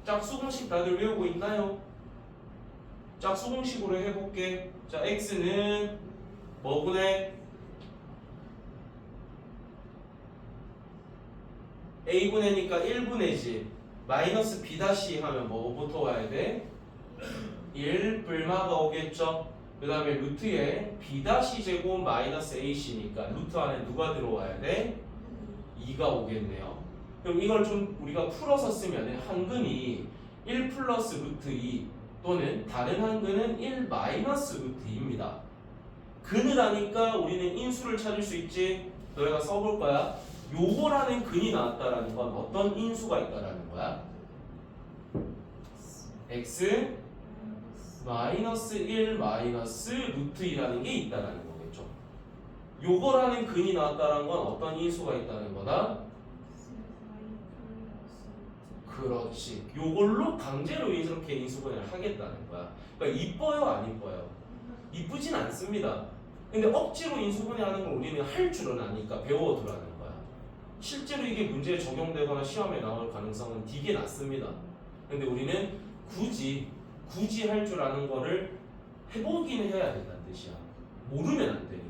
짝수 공식 다들 외우고 있나요? 짝수 공식으로 해볼게. 자, x는 뭐분의 a분의니까 1분의지 마이너스 b 다시 하면 뭐부터 와야 돼? 1 불마가 오겠죠? 그 다음에 루트에 b 다시 제곱 마이너스 ac니까 루트 안에 누가 들어와야 돼? 2가 오겠네요. 그럼 이걸 좀 우리가 풀어서 쓰면 한근이 1 플러스 루트 2 또는 다른 한근은 1 마이너스 루트 2입니다. 근을 하니까 우리는 인수를 찾을 수 있지. 너희가 써볼 거야. 요거라는 근이 나왔다라는 건 어떤 인수가 있다라는 거야? x 마이너스 1 마이너스 루트 2라는 게 있다라는 거겠죠. 요거라는 근이 나왔다라는 건 어떤 인수가 있다는 거다? 그렇지. 요걸로 강제로 이렇게 인수분해를 하겠다는 거야. 그러니까 이뻐요, 안 이뻐요? 이쁘진 않습니다. 근데 억지로 인수분해하는 걸 우리는 할 줄은 아니까 배워두라는 거야. 실제로 이게 문제에 적용되거나 시험에 나올 가능성은 되게 낮습니다. 근데 우리는 굳이 할 줄 아는 거를 해보기는 해야 된다는 뜻이야. 모르면 안 되니까.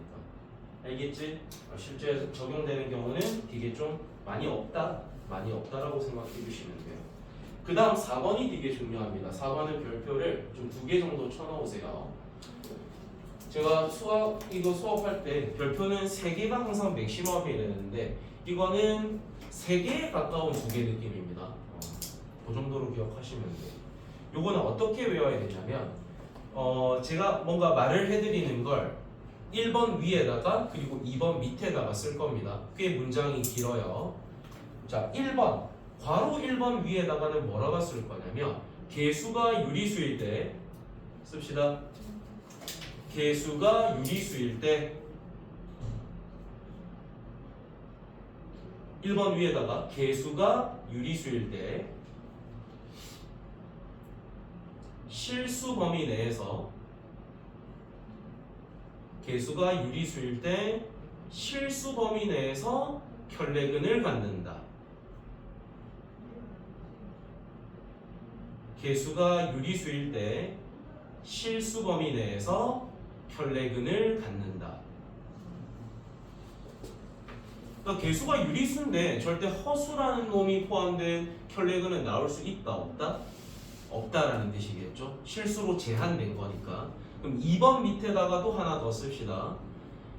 알겠지? 실제 적용되는 경우는 되게 좀 많이 없다라고 생각해 주시면 돼요. 그 다음 4번이 되게 중요합니다. 4번은 별표를 좀 2개 정도 쳐놓으세요. 제가 수업할 때 별표는 3개가 항상 맥시멈이 되는데 이거는 3개에 가까운 2개 느낌입니다. 그 정도로 기억하시면 돼요. 요거는 어떻게 외워야 되냐면 제가 뭔가 말을 해드리는 걸 1번 위에다가 그리고 2번 밑에다가 쓸 겁니다. 꽤 문장이 길어요. 자, 1번 괄호 1번 위에다가는 뭐라고 쓸 거냐면 개수가 유리수일 때 씁시다. 개수가 유리수일 때 1번 위에다가 개수가 유리수일 때 실수 범위 내에서 개수가 유리수일 때 실수 범위 내에서 켤레근을 갖는다. 개수가 유리수일 때 실수 범위 내에서 켤레근을 갖는다. 그러니까 개수가 유리수인데 절대 허수라는 놈이 포함된 켤레근은 나올 수 있다, 없다? 없다라는 뜻이겠죠. 실수로 제한된 거니까. 그럼 2번 밑에다가 또 하나 더 씁시다.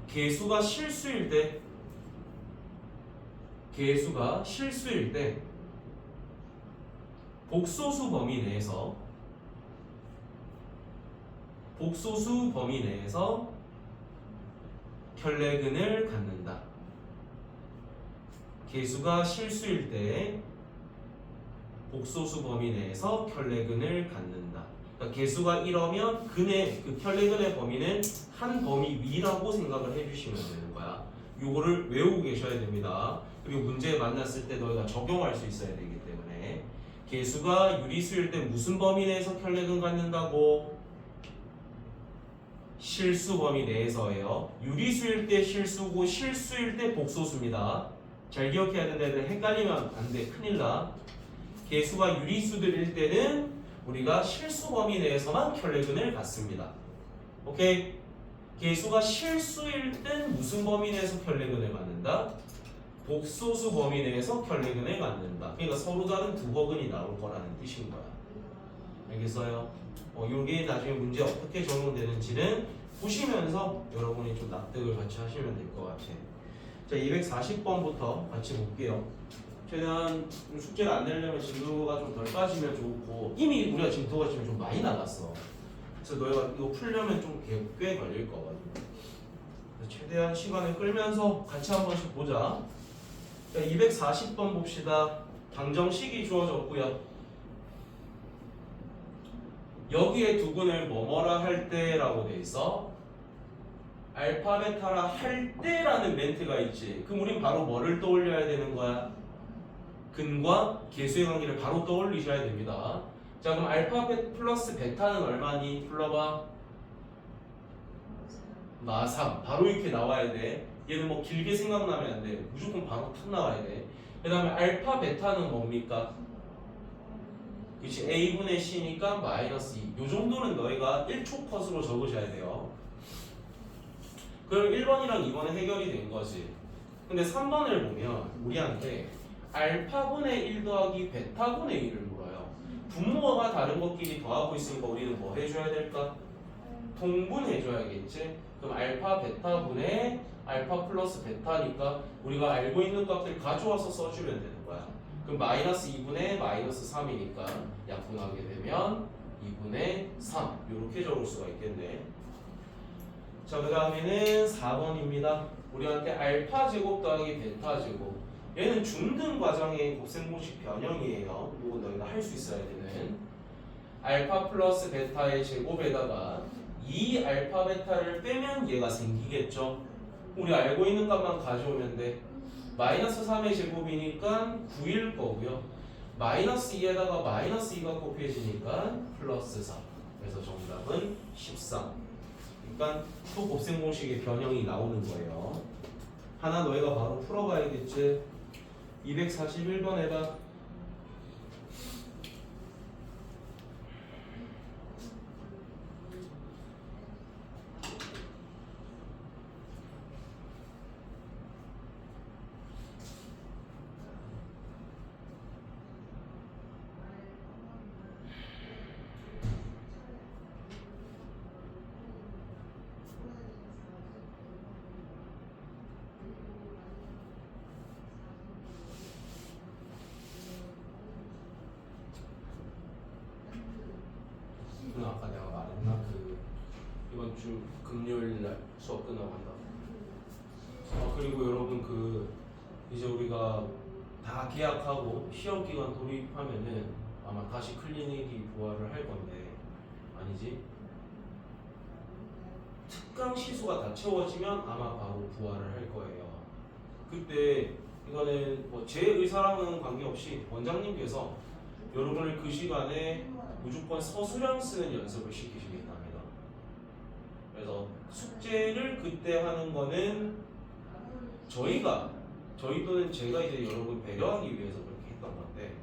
개수가 실수일 때 복소수 범위 내에서 켤레근을 갖는다. 개수가 실수일 때 복소수 범위 내에서 켤레근을 갖는다. 그러니까 개수가 1이면 근의 그 켤레근의 범위는 한 범위 위라고 생각을 해주시면 되는 거야. 요거를 외우고 계셔야 됩니다. 그리고 문제에 만났을 때 너희가 적용할 수 있어야 되기 때문에 개수가 유리수일 때 무슨 범위 내에서 켤레근 갖는다고? 실수 범위 내에서예요. 유리수일 때 실수고 실수일 때 복소수입니다. 잘 기억해야 되는데 헷갈리면 안 돼. 큰일 나. 개수가 유리수들일 때는 우리가 실수 범위 내에서만 켤레근을 갖습니다. 오케이? 개수가 실수일 땐 무슨 범위 내에서 켤레근을 갖는다? 복소수 범위 내에서 켤레근을 갖는다. 그러니까 서로 다른 두 허근이 나올 거라는 뜻인 거야. 알겠어요? 이게 나중에 문제 어떻게 적용되는지는 보시면서 여러분이 좀 납득을 같이 하시면 될 것 같아. 자, 240번부터 같이 볼게요. 최대한 숙제를 안 내려면 진도가 좀 덜 빠지면 좋고 이미 우리가 진도가 지금 좀 많이 나갔어. 그래서 너희가 이거 풀려면 좀 꽤 걸릴 거거든. 최대한 시간을 끌면서 같이 한 번씩 보자. 240번 봅시다. 방정식이 주어졌고요. 여기에 두근을 뭐뭐라 할 때라고 돼 있어. 알파 베타라 할 때라는 멘트가 있지. 그럼 우린 바로 뭐를 떠올려야 되는 거야? 근과 계수의 관계를 바로 떠올리셔야 됩니다. 자, 그럼 알파 플러스 베타는 얼마니? 불러봐. 마3. 바로 이렇게 나와야 돼. 얘는 뭐 길게 생각나면 안 돼. 무조건 바로 탁 나와야 돼. 그 다음에 알파 베타는 뭡니까? 그치, a분의 c니까 마이너스 2. 요 정도는 너희가 1초 컷으로 적으셔야 돼요. 그럼 1번이랑 2번은 해결이 된 거지. 근데 3번을 보면 우리한테 알파분의 1 더하기 베타분의 1을 물어요. 분모가 다른 것끼리 더하고 있으니까 우리는 뭐 해줘야 될까? 통분해줘야겠지. 그럼 알파 베타분의 알파 플러스 베타니까 우리가 알고 있는 값들 가져와서 써주면 되는 거야. 그럼 마이너스 2분의 마이너스 3이니까 약분하게 되면 2분의 3 이렇게 적을 수가 있겠네. 자, 그 다음에는 4번입니다. 우리한테 알파 제곱 더하기 베타 제곱. 얘는 중등 과정의 곱셈공식 변형이에요. 이거 너희가 할 수 있어야 되는. 알파 플러스 베타의 제곱에다가 2 알파 베타를 빼면 얘가 생기겠죠. 우리 알고 있는 값만 가져오면 돼. 마이너스 3의 제곱이니까 9일 거고요. 마이너스 2에다가 마이너스 2가 곱해지니까 플러스 4. 그래서 정답은 13. 그러니까 또 곱셈공식의 변형이 나오는 거예요. 하나 너희가 바로 풀어봐야겠지. 241번 해봐. 아까 내가 말했나? 이번 주 금요일 날 수업 끝나고 한다. 그리고 여러분 이제 우리가 다 계약하고 시험 기간 돌입하면은 아마 다시 클리닉이 부활을 할 건데 아니지? 특강 시수가 다 채워지면 아마 바로 부활을 할 거예요. 그때 이거는 뭐 제 의사랑은 관계없이 원장님께서 여러분을 그 시간에 무조건 서술형 쓰는 연습을 시키시겠답니다. 그래서 숙제를 그때 하는 거는 저희 또는 제가 이제 여러분 배려하기 위해서 그렇게 했던 건데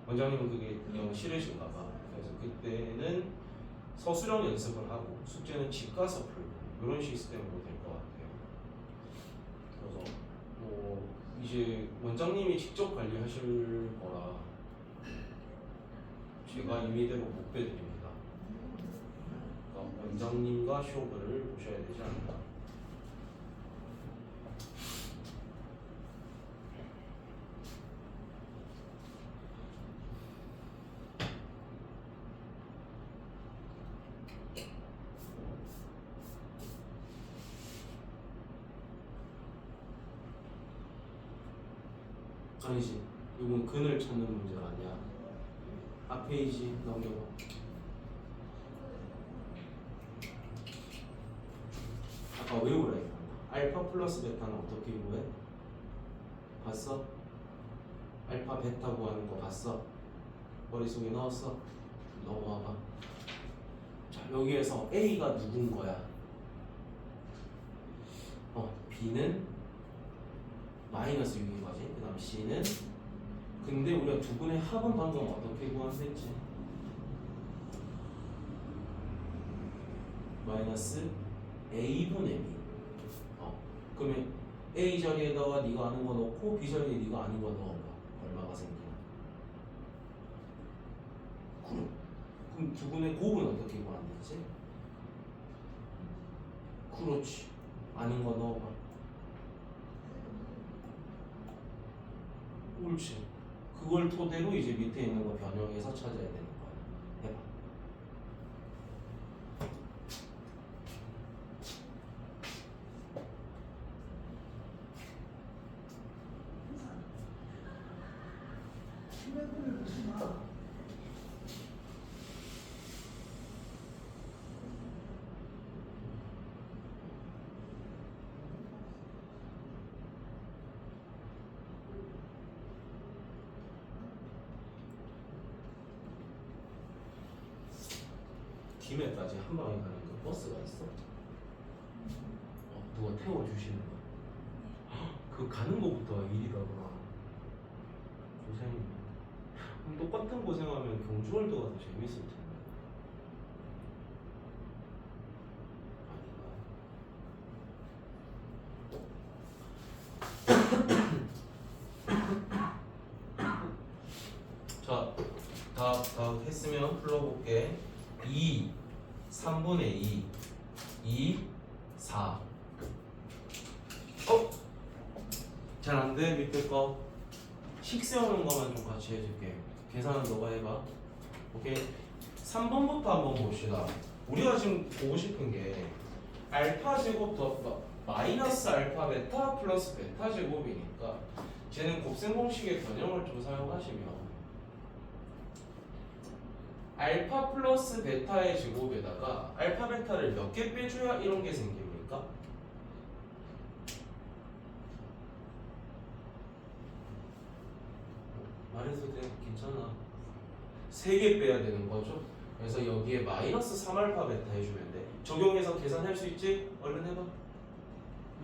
원장님은 그게 영 싫으신가 봐. 그래서 그때는 서술형 연습을 하고 숙제는 집 가서 풀고 이런 시스템으로 될 것 같아요. 그래서 뭐 이제 원장님이 직접 관리하실 거라 제가 임의대로 못 빼드립니다. 그러니까 원장님과 쇼부를 보셔야 되지 않나. 아니지. 이건 근을 찾는 문제가 아니야. 앞 페이지 넘겨봐. 아까 외우라 했다. 알파 플러스 베타는 어떻게 구해? 봤어? 알파 베타 구하는 거 봤어? 머릿속에 넣었어? 넘어와봐. 자, 여기에서 A가 누군 거야? B는 마이너스 6인 거지. 그 다음 C는 근데 우리가 두 분의 합은 방금 어떻게 구하했지? 마이너스 A분의 B. 그러면 A 자리에다가 네가 아는 거 넣고 B 자리에 네가 아는 거 넣어봐. 얼마가 생기나? 9. 그럼 두 분의 곱은 어떻게 구하는지? 그렇지. 아는 거 넣어봐. 옳지. 그걸 토대로 이제 밑에 있는 거 변형해서 찾아야 되는 거야. 해봐. 김해까지 한 방에 가는 그 버스가 있어. 누가 태워주시는 거야. 그 가는 거부터가 일이라구나. 고생이네. 그럼 똑같은 고생하면 경주월드가 더 재밌을 텐데. 자, 다 했으면 풀어볼게. 2, 3분의 2, 2, 4. 잘 안 돼, 밑에 거. 식 세우는 거만 좀 같이 해줄게. 계산은 너가 해봐. 오케이. 3번부터 한번 봅시다. 우리가 지금 보고 싶은 게 알파 제곱 더 마이너스 알파 베타 플러스 베타 제곱이니까 쟤는 곱셈 공식의 변형을 좀 사용하시면 알파 플러스 베타의 제곱에다가 알파 베타를 몇 개 빼줘야 이런 게 생깁니까? 말해도 돼? 괜찮아. 3개 빼야 되는 거죠. 그래서 여기에 마이너스 3알파 베타 해주면 돼. 적용해서 계산할 수 있지? 얼른 해봐.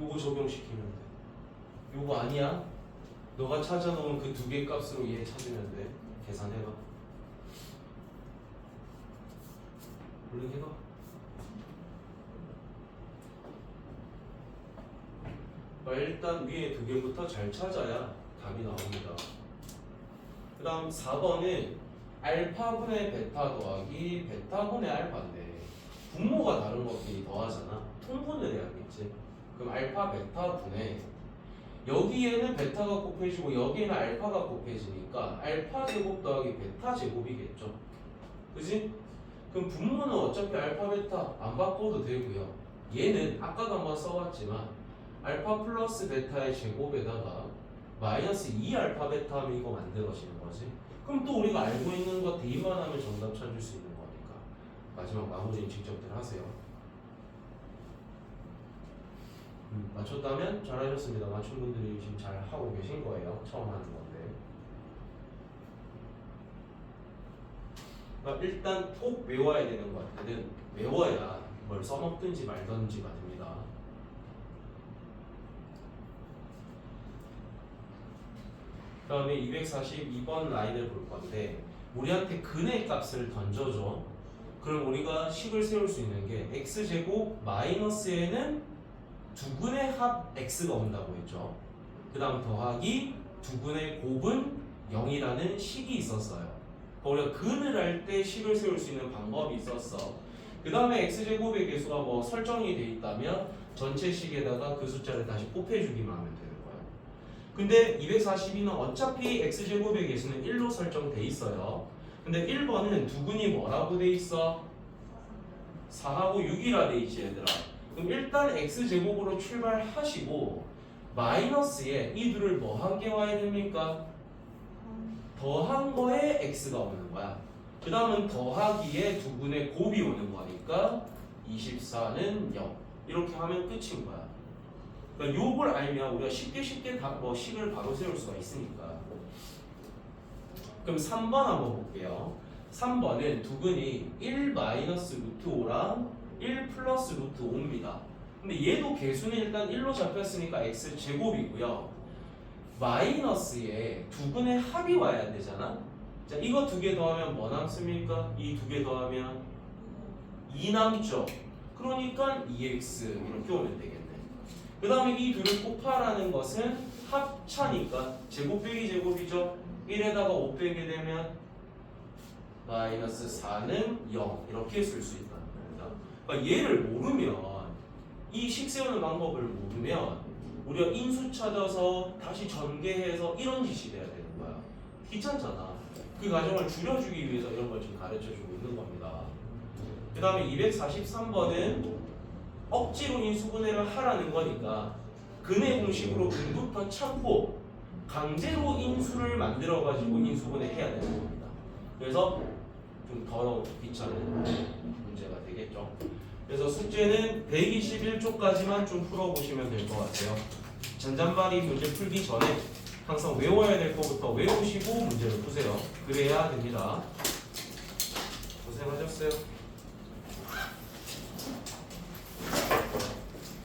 요거 적용시키면 돼. 요거 아니야? 너가 찾아놓은 그 2개 값으로 얘 찾으면 돼. 계산해봐. 얼른 해봐. 일단 위에 2개부터 잘 찾아야 답이 나옵니다. 그 다음 4번은 알파분의 베타 더하기 베타분의 알파인데 분모가 다른 것끼리 더하잖아. 통분을 해야겠지. 그럼 알파 베타 분의 여기에는 베타가 곱해지고 여기에는 알파가 곱해지니까 알파 제곱 더하기 베타 제곱이겠죠. 그지? 그럼 분모는 어차피 알파 베타 안 바꿔도 되고요. 얘는 아까도 한번 써봤지만 알파 플러스 베타의 제곱에다가 마이너스 2알파 베타 하면 이거 만들어지는 거지. 그럼 또 우리가 알고 있는 거 대입만 하면 정답 찾을 수 있는 거니까 마지막 나머지는 직접들 하세요. 맞췄다면 잘하셨습니다. 맞춘 분들이 지금 잘 하고 계신 거예요. 처음 하는 건데. 그러니까 일단 꼭 외워야 되는 것들은 외워야 뭘 써먹든지 말든지가 됩니다. 그 다음에 242번 라인을 볼 건데 우리한테 근의 값을 던져줘. 그럼 우리가 식을 세울 수 있는 게 x제곱 마이너스에는 두근의 합 x가 온다고 했죠. 그 다음 더하기 두근의 곱은 0이라는 식이 있었어요. 우리가 근을 할 때 식을 세울 수 있는 방법이 있었어. 그 다음에 x제곱의 개수가 뭐 설정이 돼 있다면 전체 식에다가 그 숫자를 다시 곱해주기만 하면 되는 거예요. 근데 242는 어차피 x제곱의 개수는 1로 설정돼 있어요. 근데 1번은 두근이 뭐라고 돼 있어? 4하고 6이라 돼 있지 얘들아. 그럼 일단 x제곱으로 출발하시고 마이너스에 이 둘을 뭐 한 개 와야 됩니까? 더한 거에 x가 오는 거야. 그 다음은 더하기에 두근의 곱이 오는 거니까 24는 0 이렇게 하면 끝인 거야. 그러니까 요걸 알면 우리가 쉽게 다 뭐 식을 바로 세울 수가 있으니까. 그럼 3번 한번 볼게요. 3번은 두근이 1 마이너스 루트 5랑 1 플러스 루트 5입니다. 근데 얘도 개수는 일단 1로 잡혔으니까 x 제곱이고요. 마이너스에 두근의 합이 와야 되잖아. 자, 이거 2개 더하면 뭐 남습니까? 이 2개 더하면 2 남죠. 그러니까 2x 이렇게 오면 되겠네. 그 다음에 이 둘을 곱하라는 것은 합차니까 제곱 빼기 제곱이죠. 1에다가 5 빼게 되면 마이너스 4는 0 이렇게 쓸 수 있다는 겁니다. 그러니까 얘를 모르면 이 식 세우는 방법을 모르면 우리가 인수 찾아서 다시 전개해서 이런 짓이 돼야 되는 거야. 귀찮잖아. 그 과정을 줄여주기 위해서 이런 걸 지금 가르쳐주고 있는 겁니다. 그 다음에 243번은 억지로 인수분해를 하라는 거니까 근의 공식으로 근부터 찾고 강제로 인수를 만들어 가지고 인수분해 해야 되는 겁니다. 그래서 좀 더 귀찮은 문제가 되겠죠. 그래서 숙제는 121쪽까지만 좀 풀어보시면 될 것 같아요. 잔잔바리 문제 풀기 전에 항상 외워야 될 것부터 외우시고 문제를 푸세요. 그래야 됩니다. 고생하셨어요.